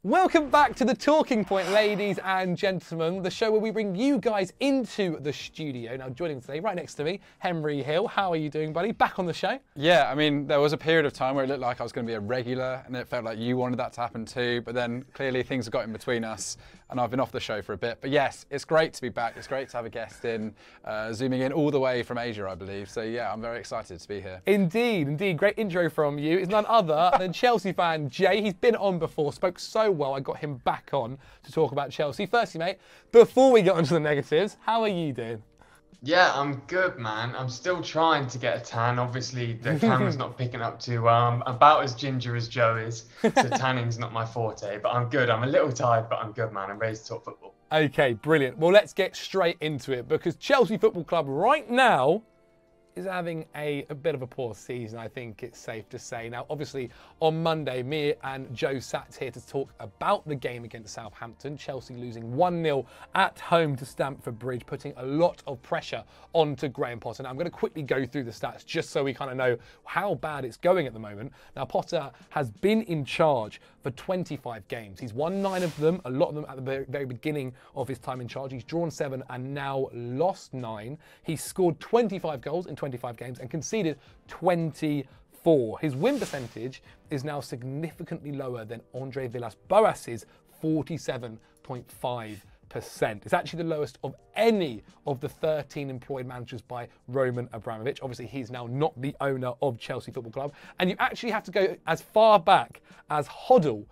Welcome back to The Talking Point, ladies and gentlemen, the show where we bring you guys into the studio. Now, joining today, right next to me, Henry Hill. How are you doing, buddy? Back on the show? Yeah, I mean, there was a period of time where it looked like I was going to be a regular, and it felt like you wanted that to happen too, but then clearly things have got in between us, and I've been off the show for a bit. But yes, it's great to be back. It's great to have a guest in, zooming in all the way from Asia, I believe. So yeah, I'm very excited to be here. Indeed, indeed. Great intro from you. It's none other than Chelsea fan Jay. He's been on before, spoke so well, I got him back on to talk about Chelsea. Firstly, mate, before we get onto the negatives, how are you doing? Yeah, I'm good, man. I'm still trying to get a tan. Obviously, the camera's not picking up too well. I'm about as ginger as Joe is, so tanning's not my forte. But I'm good. I'm a little tired, but I'm good, man. I'm ready to talk football. Okay, brilliant. Well, let's get straight into it, because Chelsea Football Club right now is having a bit of a poor season, I think it's safe to say. Now, obviously, on Monday, me and Joe sat here to talk about the game against Southampton. Chelsea losing 1-0 at home to Stamford Bridge, putting a lot of pressure onto Graham Potter. Now, I'm going to quickly go through the stats just so we kind of know how bad it's going at the moment. Now, Potter has been in charge for 25 games. He's won 9 of them, a lot of them at the very beginning of his time in charge. He's drawn 7 and now lost 9. He's scored 25 goals in 25 games and conceded 24. His win percentage is now significantly lower than Andre Villas-Boas's 47.5%. It's actually the lowest of any of the 13 employed managers by Roman Abramovich. Obviously, he's now not the owner of Chelsea Football Club. And you actually have to go as far back as Hoddle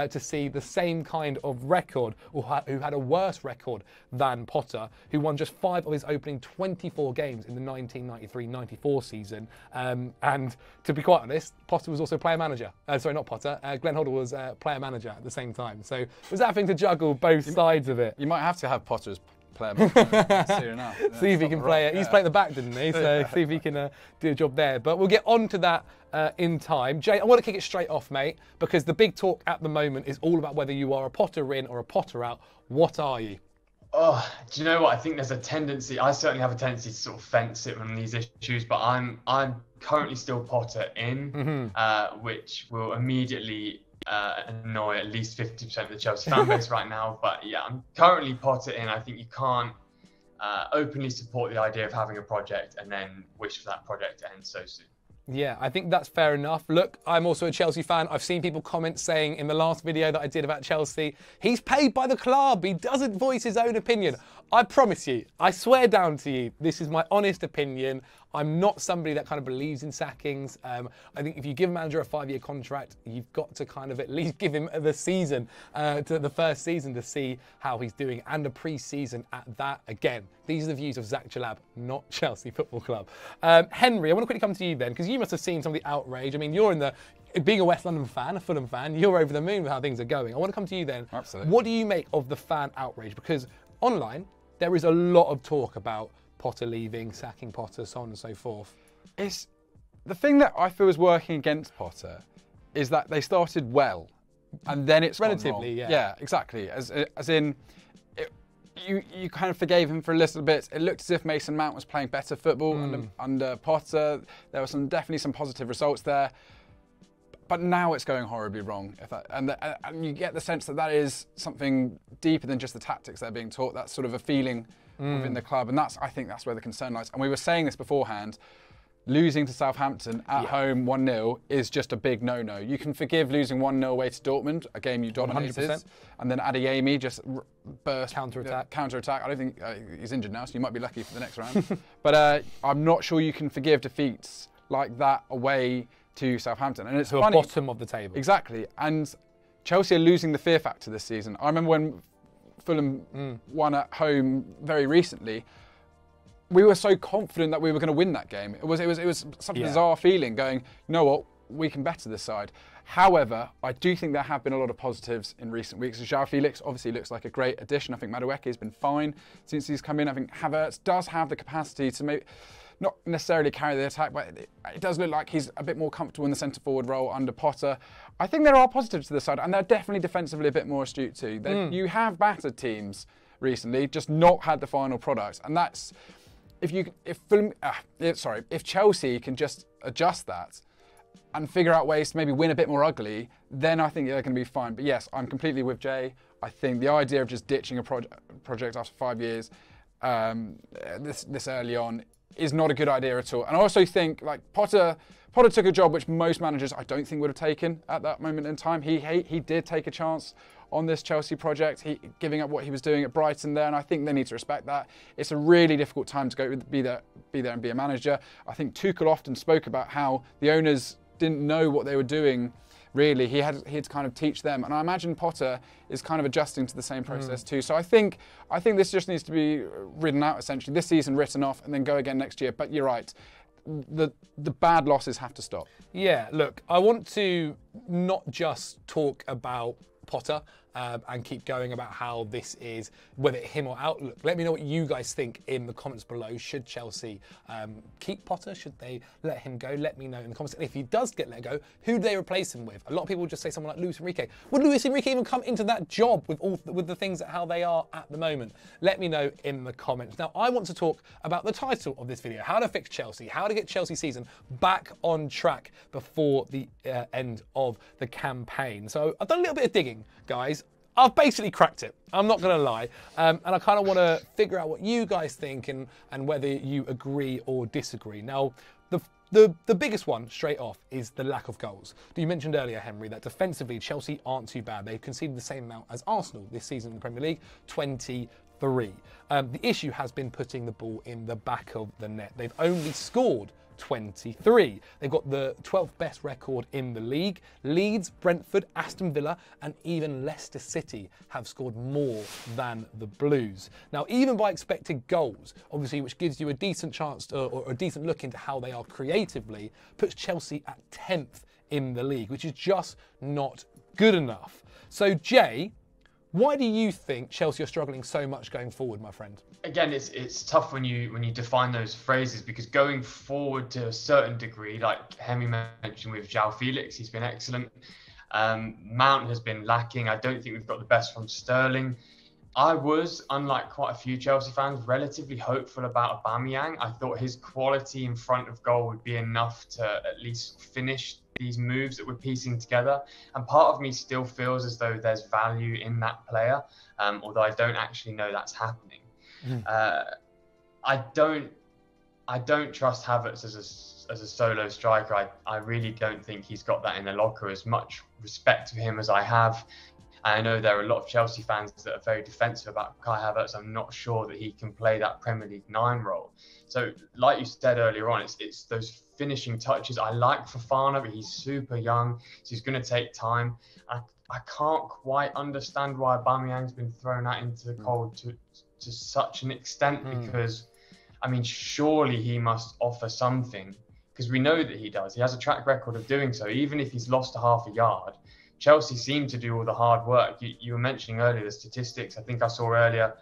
to see the same kind of record, or who had a worse record than Potter, who won just 5 of his opening 24 games in the 1993-94 season. And to be quite honest, Potter was also player manager. Sorry, not Potter. Glenn Hoddle was player manager at the same time. So was having to juggle both sides of it. You might have to have Potter as player manager soon enough. See if he can play it. He's playing the back, didn't he? So see if he can do a job there. But we'll get on to that in time. Jay, I want to kick it straight off, mate, because the big talk at the moment is all about whether you are a Potter in or a Potter out. What are you? Oh, do you know what? I think there's a tendency. I certainly have a tendency to sort of fence it on these issues, but I'm currently still Potter in, which will immediately annoy at least 50% of the Chelsea fan base right now. But yeah, I'm currently Potter in. I think you can't openly support the idea of having a project and then wish for that project to end so soon. Yeah, I think that's fair enough. Look, I'm also a Chelsea fan. I've seen people comment saying in the last video that I did about Chelsea, he's paid by the club. He doesn't voice his own opinion. I promise you, I swear down to you, this is my honest opinion. I'm not somebody that kind of believes in sackings. I think if you give a manager a 5-year contract, you've got to kind of at least give him the season, to the first season, to see how he's doing, and a pre-season at that. Again, these are the views of Zac not Chelsea Football Club. Henry, I want to quickly come to you then, because you must have seen some of the outrage. I mean, you're in the, being a West London fan, a Fulham fan, you're over the moon with how things are going. I want to come to you then. Absolutely. What do you make of the fan outrage? Because online, there is a lot of talk about Potter leaving, sacking Potter, so on and so forth. It's the thing that I feel is working against Potter is that they started well, and then it's relatively, gone wrong. yeah, exactly. As in, you kind of forgave him for a little bit. It looked as if Mason Mount was playing better football under Potter. There were definitely some positive results there. But now it's going horribly wrong. And you get the sense that is something deeper than just the tactics they're being taught. That's sort of a feeling within the club. And I think that's where the concern lies. And we were saying this beforehand, losing to Southampton at home 1-0 is just a big no-no. You can forgive losing 1-0 away to Dortmund, a game you dominated. 100%. And then Adeyemi just burst. Counter-attack. Counter-attack. I don't think he's injured now, so you might be lucky for the next round. But I'm not sure you can forgive defeats like that away to Southampton. And it's to funny. The bottom of the table. Exactly. And Chelsea are losing the fear factor this season. I remember when Fulham won at home very recently, we were so confident that we were going to win that game. It was such a bizarre feeling going, you know what, we can better this side. However, I do think there have been a lot of positives in recent weeks. João Felix obviously looks like a great addition. I think Madueke has been fine since he's come in. I think Havertz does have the capacity to maybe not necessarily carry the attack, but it does look like he's a bit more comfortable in the centre-forward role under Potter. I think there are positives to this side, and they're definitely defensively a bit more astute too. You have battered teams recently, just not had the final product, and that's if Chelsea can just adjust that, and figure out ways to maybe win a bit more ugly, then I think they're going to be fine. But yes, I'm completely with Jay. I think the idea of just ditching a project after 5 years this early on is not a good idea at all. And I also think like Potter took a job which most managers I don't think would have taken at that moment in time. He did take a chance on this Chelsea project, giving up what he was doing at Brighton there, and I think they need to respect that. It's a really difficult time to be there and be a manager. I think Tuchel often spoke about how the owners didn't know what they were doing. Really, he had to kind of teach them, and I imagine Potter is kind of adjusting to the same process too. So I think this just needs to be ridden out essentially. This season written off, and then go again next year. But you're right, the bad losses have to stop. Yeah, look, I want to not just talk about Potter and keep going about how this is, whether him or out. Look, let me know what you guys think in the comments below. Should Chelsea keep Potter? Should they let him go? Let me know in the comments. And if he does get let go, who do they replace him with? A lot of people just say someone like Luis Enrique. Would Luis Enrique even come into that job with the things how they are at the moment? Let me know in the comments. Now, I want to talk about the title of this video, how to fix Chelsea, how to get Chelsea season back on track before the end of the campaign. So I've done a little bit of digging, guys. I've basically cracked it. I'm not going to lie. And I kind of want to figure out what you guys think and whether you agree or disagree. Now, the biggest one straight off is the lack of goals. You mentioned earlier, Henry, that defensively Chelsea aren't too bad. They've conceded the same amount as Arsenal this season in the Premier League, 23. The issue has been putting the ball in the back of the net. They've only scored 23. They've got the 12th best record in the league. Leeds, Brentford, Aston Villa and even Leicester City have scored more than the Blues. Now, even by expected goals, obviously, which gives you a decent chance or a decent look into how they are creatively, puts Chelsea at 10th in the league, which is just not good enough. So, Jay, why do you think Chelsea are struggling so much going forward, my friend? Again, it's tough when you define those phrases, because going forward to a certain degree, like Henry mentioned with João Felix, he's been excellent. Mount has been lacking. I don't think we've got the best from Sterling. I was, unlike quite a few Chelsea fans, relatively hopeful about Aubameyang. I thought his quality in front of goal would be enough to at least finish these moves that we're piecing together. And part of me still feels as though there's value in that player, although I don't actually know that's happening. I don't trust Havertz as a solo striker. I really don't think he's got that in the locker. As much respect for him as I have, I know there are a lot of Chelsea fans that are very defensive about Kai Havertz. I'm not sure that he can play that Premier League 9 role. So, like you said earlier on, it's those finishing touches. I like Fofana, but he's super young, so he's going to take time. I can't quite understand why Aubameyang's been thrown out into the cold to such an extent, because, I mean, surely he must offer something, because we know that he does. He has a track record of doing so, even if he's lost a half a yard. Chelsea seem to do all the hard work. You were mentioning earlier the statistics. I think I saw earlier,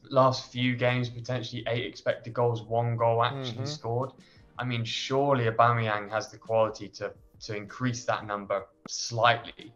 last few games, potentially 8 expected goals, 1 goal actually scored. I mean, surely Aubameyang has the quality to increase that number slightly.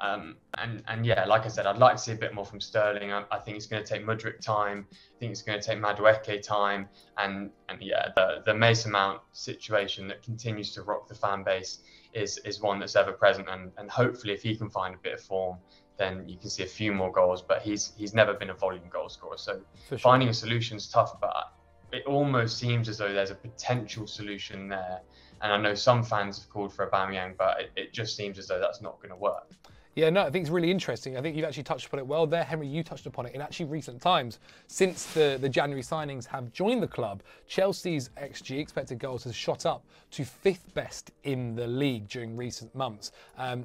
And yeah, like I said, I'd like to see a bit more from Sterling. I think it's going to take Mudryk time. I think it's going to take Madueke time. And yeah, the Mason Mount situation that continues to rock the fan base is one that's ever present. And hopefully, if he can find a bit of form, then you can see a few more goals. But he's never been a volume goal scorer. So finding a solution is tough, but it almost seems as though there's a potential solution there. And I know some fans have called for Aubameyang, but it just seems as though that's not going to work. Yeah, no, I think it's really interesting. I think you've actually touched upon it well there. Henry, you touched upon it. In actually recent times, since the January signings have joined the club, Chelsea's XG, expected goals, has shot up to 5th best in the league during recent months.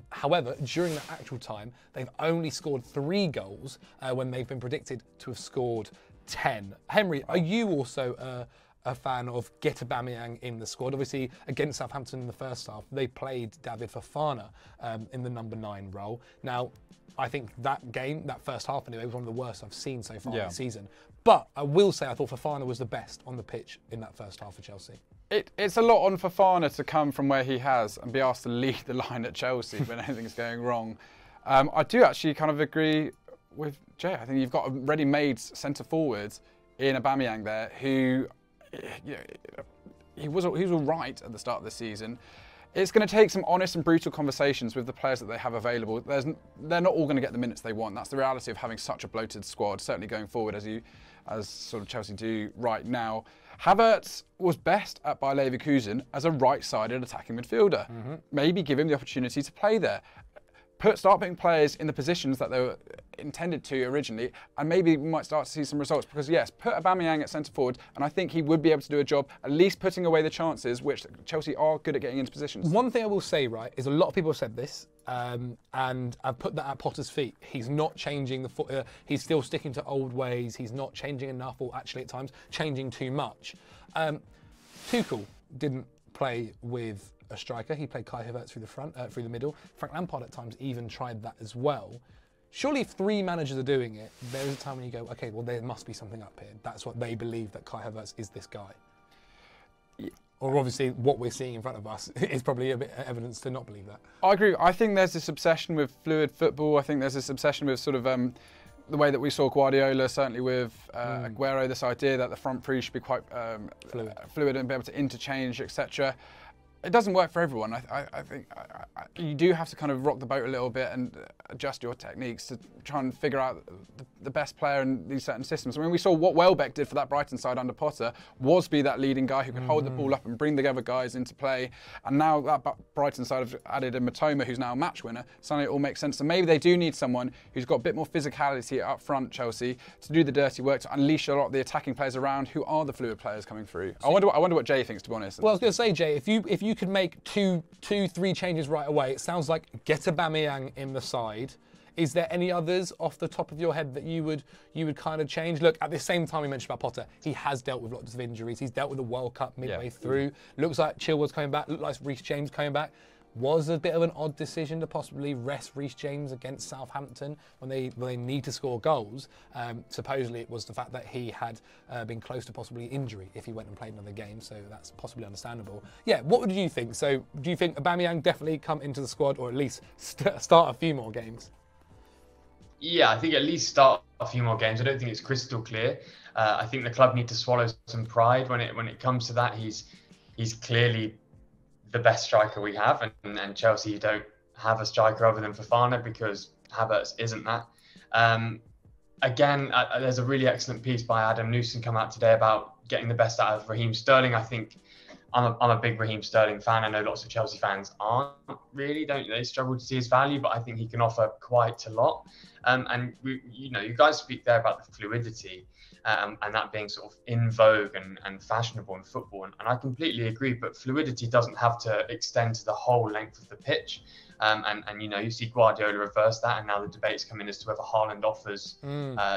However, during that actual time, they've only scored 3 goals when they've been predicted to have scored 10. Henry, are you also a fan of get Aubameyang in the squad? Obviously, against Southampton in the first half, they played David Fofana in the number 9 role. Now, I think that game, that first half anyway, was one of the worst I've seen so far this season. But I will say I thought Fofana was the best on the pitch in that first half for Chelsea. It's a lot on Fofana to come from where he has and be asked to lead the line at Chelsea when anything's going wrong. I do actually kind of agree with Jay. I think you've got a ready-made centre-forward in Aubameyang there who... he was all right at the start of the season. It's going to take some honest and brutal conversations with the players that they have available. They're not all going to get the minutes they want. That's the reality of having such a bloated squad, certainly going forward as sort of Chelsea do right now. Havertz was best at Bayer Leverkusen as a right-sided attacking midfielder. Maybe give him the opportunity to play there. Start putting players in the positions that they were intended to originally, and maybe we might start to see some results. Because yes, put Aubameyang at centre forward, and I think he would be able to do a job, at least putting away the chances, which Chelsea are good at getting into positions. One thing I will say, right, is a lot of people have said this, and I've put that at Potter's feet. He's not changing the foot. He's still sticking to old ways. He's not changing enough, or actually at times changing too much. Tuchel didn't play with a striker. He played Kai Havertz through the front, through the middle. Frank Lampard at times even tried that as well. Surely if 3 managers are doing it, there is a time when you go, okay, well, there must be something up here. That's what they believe, that Kai Havertz is this guy. Yeah. Or obviously what we're seeing in front of us is probably a bit of evidence to not believe that. I agree. I think there's this obsession with fluid football. I think there's this obsession with sort of the way that we saw Guardiola, certainly with Aguero, this idea that the front three should be quite fluid and be able to interchange, etc. It doesn't work for everyone. I think you do have to kind of rock the boat a little bit and adjust your techniques to try and figure out the best player in these certain systems. I mean, we saw what Welbeck did for that Brighton side under Potter was be that leading guy who could hold the ball up and bring the other guys into play. And now that Brighton side have added in Matoma, who's now a match winner. Suddenly it all makes sense. So maybe they do need someone who's got a bit more physicality up front, Chelsea, to do the dirty work, to unleash a lot of the attacking players around who are the fluid players coming through. I wonder what Jay thinks, to be honest. Well, I was going to say, Jay, if you could make two, 3 changes right away, it sounds like get Aubameyang in the side. Is there any others off the top of your head that you would kind of change? Look, at the same time we mentioned about Potter, he has dealt with lots of injuries. He's dealt with the World Cup midway through. Looks like Chilwell's coming back. Looks like Reece James coming back. Was a bit of an odd decision to possibly rest Reece James against Southampton when they need to score goals. Supposedly it was the fact that he had been close to possibly injury if he went and played another game, so that's possibly understandable. Yeah, what would you think? So do you think Aubameyang definitely come into the squad, or at least start a few more games? Yeah, I think at least start a few more games. I don't think it's crystal clear. I think the club need to swallow some pride when it comes to that. He's clearly the best striker we have, and Chelsea don't have a striker other than Fofana because Havertz isn't that. Again, there's a really excellent piece by Adam Newson come out today about getting the best out of Raheem Sterling. I think I'm a big Raheem Sterling fan. I know lots of Chelsea fans aren't really, don't they? Struggle to see his value, but I think he can offer quite a lot. And you guys speak there about the fluidity. And that being sort of in vogue and fashionable in football. And I completely agree, but fluidity doesn't have to extend to the whole length of the pitch. And you see Guardiola reverse that, and now the debate's coming as to whether Haaland offers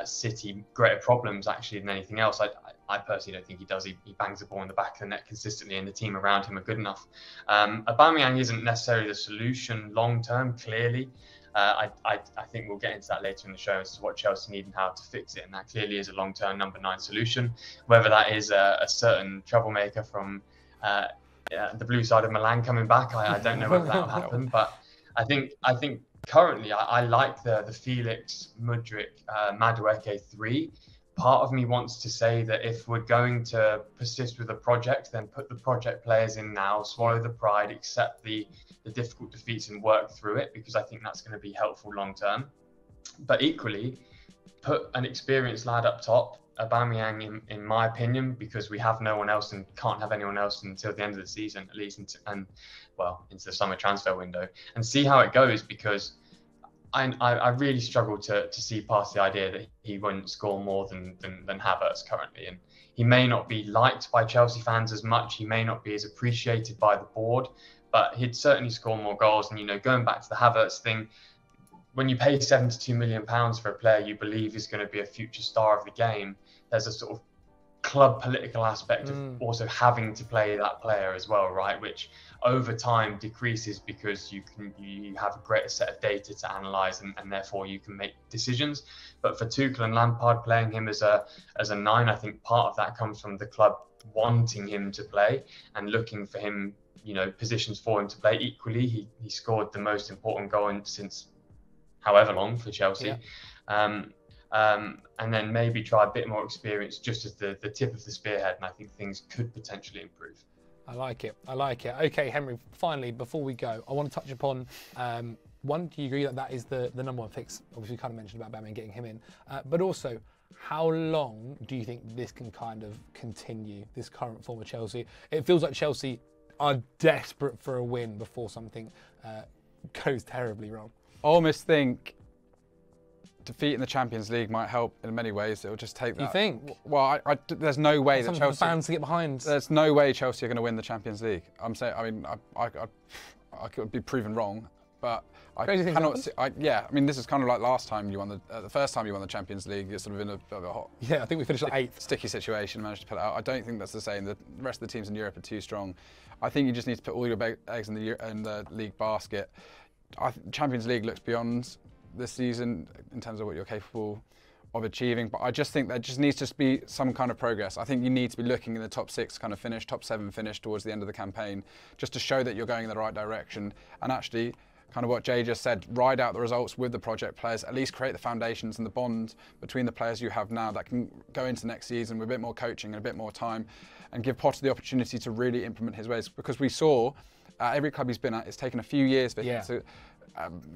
City greater problems actually than anything else. I personally don't think he does. He bangs the ball in the back of the net consistently, and the team around him are good enough. Aubameyang isn't necessarily the solution long term, clearly. I think we'll get into that later in the show as to what Chelsea need and how to fix it, and that clearly is a long-term number 9 solution. Whether that is a certain troublemaker from the blue side of Milan coming back, I don't know whether that will happen. But I think currently I like the Felix, Mudryk, Madueke 3. Part of me wants to say that if we're going to persist with a project, then put the project players in now, swallow the pride, accept the difficult defeats and work through it, because I think that's going to be helpful long term. But equally, put an experienced lad up top, Aubameyang, in my opinion, because we have no one else and can't have anyone else until the end of the season, at least into the summer transfer window, and see how it goes, because I really struggle to see past the idea that he won't score more than Havertz currently. And he may not be liked by Chelsea fans as much. He may not be as appreciated by the board, but he'd certainly score more goals. And, going back to the Havertz thing, when you pay £72 million for a player you believe is going to be a future star of the game, there's a sort of club political aspect of also having to play that player as well, right? Which over time decreases because you have a greater set of data to analyse and therefore you can make decisions. But for Tuchel and Lampard playing him as a 9, I think part of that comes from the club wanting him to play and looking for him, positions for him to play. Equally, he scored the most important goal since however long for Chelsea. Yeah. And then maybe try a bit more experience just as the tip of the spearhead, and I think things could potentially improve. I like it. I like it. Okay, Henry, finally, before we go, I want to touch upon one, do you agree that that is the number one fix? Obviously, we kind of mentioned about Batman getting him in. But also, how long do you think this can kind of continue, this current form of Chelsea? It feels like Chelsea are desperate for a win before something goes terribly wrong. I almost think defeat in the Champions League might help in many ways. It'll just take that. You think? Well, there's no way that Chelsea fans to get behind. There's no way Chelsea are going to win the Champions League. I'm saying. I mean, I could be proven wrong, but I cannot. Yeah, I mean, this is kind of like last time you won the first time you won the Champions League. You're sort of in a bit of a hot. Yeah, I think we finished like 8th. Sticky situation. Managed to pull it out. I don't think that's the same. The rest of the teams in Europe are too strong. I think you just need to put all your eggs in the league basket. Champions League looks beyond this season in terms of what you're capable of achieving, but I just think there just needs to be some kind of progress. I think you need to be looking in the top 6 kind of finish, top 7 finish towards the end of the campaign, just to show that you're going in the right direction. And actually, kind of what Jay just said, ride out the results with the project players, at least create the foundations and the bond between the players you have now that can go into next season with a bit more coaching and a bit more time, and give Potter the opportunity to really implement his ways. Because we saw every club he's been at, it's taken a few years for him to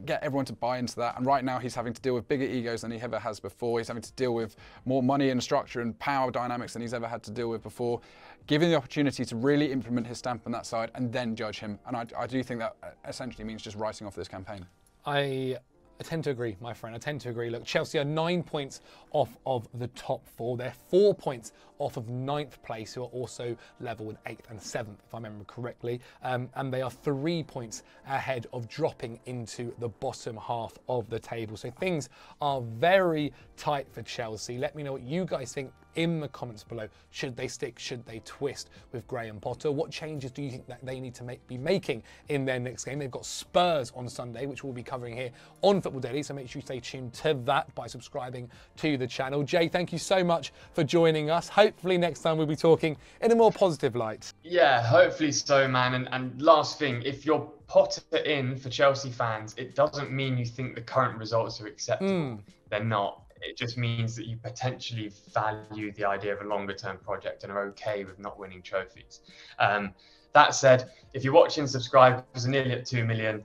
get everyone to buy into that, and right now he's having to deal with bigger egos than he ever has before. He's having to deal with more money and structure and power dynamics than he's ever had to deal with before. Give him the opportunity to really implement his stamp on that side and then judge him, and I do think that essentially means just writing off this campaign. I tend to agree, my friend. I tend to agree. Look, Chelsea are 9 points off of the top 4. They're 4 points off of 9th place, who are also level with 8th and 7th, if I remember correctly. And they are 3 points ahead of dropping into the bottom half of the table. So things are very tight for Chelsea. Let me know what you guys think in the comments below. Should they stick? Should they twist with Graham Potter? What changes do you think that they need to be making in their next game? They've got Spurs on Sunday, which we'll be covering here on Football Daily, so make sure you stay tuned to that by subscribing to the channel. Jay, thank you so much for joining us. Hopefully next time we'll be talking in a more positive light. Yeah, hopefully so, man. And last thing, if you're Potter in for Chelsea fans, it doesn't mean you think the current results are acceptable. They're not. It just means that you potentially value the idea of a longer term project and are okay with not winning trophies. That said, if you're watching, subscribe, because we're nearly at 2 million.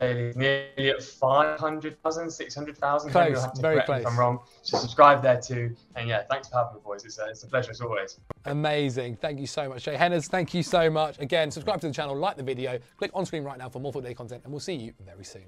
Nearly at 500,000, 600,000. Close, very close. If I'm wrong, so subscribe there too. And yeah, thanks for having me, boys. It's a pleasure as always. Amazing. Thank you so much, Jay Henners. Thank you so much. Again, subscribe to the channel, like the video, click on screen right now for more Football Day content, and we'll see you very soon.